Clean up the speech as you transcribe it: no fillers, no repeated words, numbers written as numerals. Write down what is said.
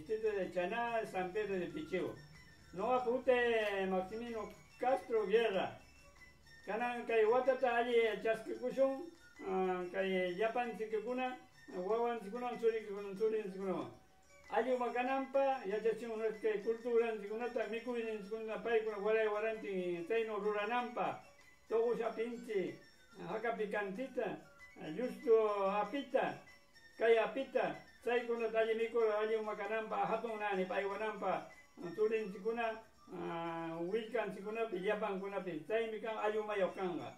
distrito de Chaná, San Pedro de Pichivo. No apute Maximino Castro Guerra. Kanan kay watata ali chaskikushun, kay yapan sikikuna, wawan sikuna, surin sikuna. Ali makanampa, yachachun que cultura sikunata, mikuin sikuna paikuna, waranti, teino ruranampa, togus apinchi, haka picantita, justo apita, kay apita, saikuna tali mikura, ali makanampa, hatong nani, paiwanampa, surin sikuna, wilkan sikuna, yapan kuna, tay mikang ayumayokanga.